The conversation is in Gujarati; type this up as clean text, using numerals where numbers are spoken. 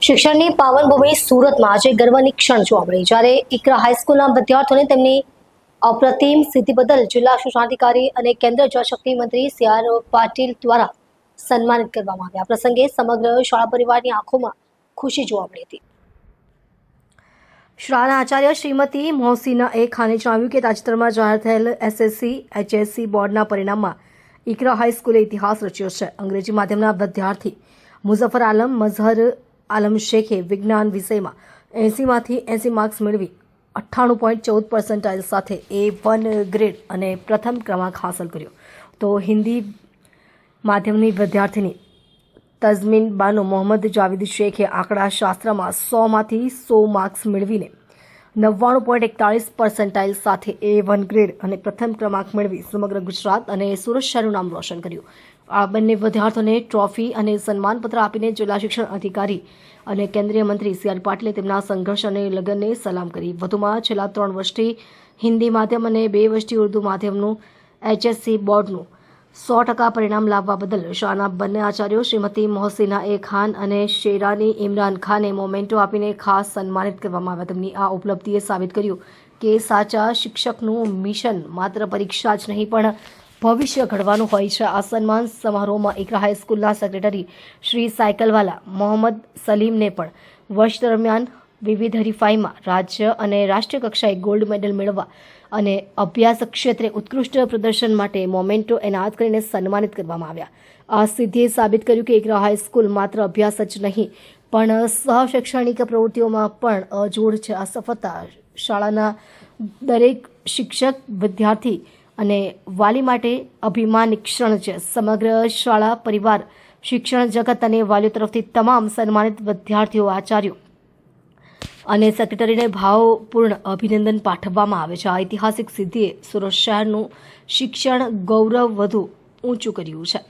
શિક્ષણની પાવનભૂમિ સુરતમાં આજે ગર્વની ક્ષણ જોવા મળી જ્યારે ઇકરા હાઈસ્કૂલના વિદ્યાર્થીઓને તેમની અપ્રતિમ સિદ્ધિ બદલ જિલ્લા શિક્ષણાધિકારી અને કેન્દ્રીય જળશક્તિ મંત્રી સી.આર. પાટીલ દ્વારા સન્માનિત કરવામાં આવ્યા. આ પ્રસંગે સમગ્ર શાળા પરિવારની આંખોમાં ખુશી જોવા મળી હતી. શાળાના આચાર્ય શ્રીમતી મોહસીના એ ખાને જણાવ્યું કે તાજેતરમાં જાહેર થયેલ એસએસસી એચએસસી બોર્ડના પરિણામમાં ઇકરા હાઈસ્કૂલે ઇતિહાસ રચ્યો છે. અંગ્રેજી માધ્યમના વિદ્યાર્થી મુઝફર આલમ મઝહર આલમ શેખે વિજ્ઞાન વિષયમાં 80માંથી 80 માર્ક્સ મેળવી 98.14% સાથે A1 ગ્રેડ અને પ્રથમ ક્રમાંક હાંસલ કર્યો. તો હિન્દી માધ્યમની વિદ્યાર્થીની તઝમીન બાનો મોહમ્મદ જાવેદ શેખે આંકડાશાસ્ત્રમાં 100માંથી 100 માર્ક્સ મેળવીને 99.41% સાથે A1 ગ્રેડ અને પ્રથમ ક્રમાંક મેળવી સમગ્ર ગુજરાત અને સુરત શહેરનું નામ રોશન કર્યું. આ બંને વિદ્યાર્થીઓને ટ્રોફી અને સન્માનપત્ર આપીને જિલ્લા શિક્ષણ અધિકારી અને કેન્દ્રીય મંત્રી સી.આર. પાટીલે તેમના સંઘર્ષ અને લગનને સલામ કરી. વધુમાં છેલ્લા 3 વર્ષથી હિન્દી માધ્યમ અને 2 વર્ષથી ઉર્દુ માધ્યમનું એચએસસી બોર્ડનું 100% પરિણામ લાવવા બદલ શાળાના બંને આચાર્યો શ્રીમતી મોહસીના એ ખાન અને શેરાની ઇમરાન ખાને મોમેન્ટો આપીને ખાસ સન્માનિત કરવામાં આવ્યા. તેમની આ ઉપલબ્ધિએ સાબિત કર્યું કે સાચા શિક્ષકનું મિશન માત્ર પરીક્ષા જ નહીં પણ ભવિષ્ય ઘડવાનું હોય છે. આ સન્માન સમારોહમાં ઇકરા હાઈસ્કૂલના સેક્રેટરી શ્રી સાયકલવાલા મોહમ્મદ સલીમને પણ વર્ષ દરમિયાન વિવિધ હરીફાઈમાં રાજ્ય અને રાષ્ટ્રીય કક્ષાએ ગોલ્ડ મેડલ મેળવવા અને અભ્યાસ ક્ષેત્રે ઉત્કૃષ્ટ પ્રદર્શન માટે મોમેન્ટો એનાયત કરીને સન્માનિત કરવામાં આવ્યા. આ સિદ્ધિએ સાબિત કર્યું કે ઇકરા હાઈસ્કૂલ માત્ર અભ્યાસ જ નહીં પણ સહશૈક્ષણિક પ્રવૃત્તિઓમાં પણ અજોડ છે. આ સફળતા શાળાના દરેક શિક્ષક વિદ્યાર્થી અને વાલી માટે અભિમાનની ક્ષણ છે. સમગ્ર શાળા પરિવાર શિક્ષણ જગત અને વાલીઓ તરફથી તમામ સન્માનિત વિદ્યાર્થીઓ આચાર્યો અને સેક્રેટરીને ભાવપૂર્ણ અભિનંદન પાઠવવામાં આવે છે. આ ઐતિહાસિક સિદ્ધિએ સુરત શહેરનું શિક્ષણ ગૌરવ વધુ ઊંચું કર્યું છે.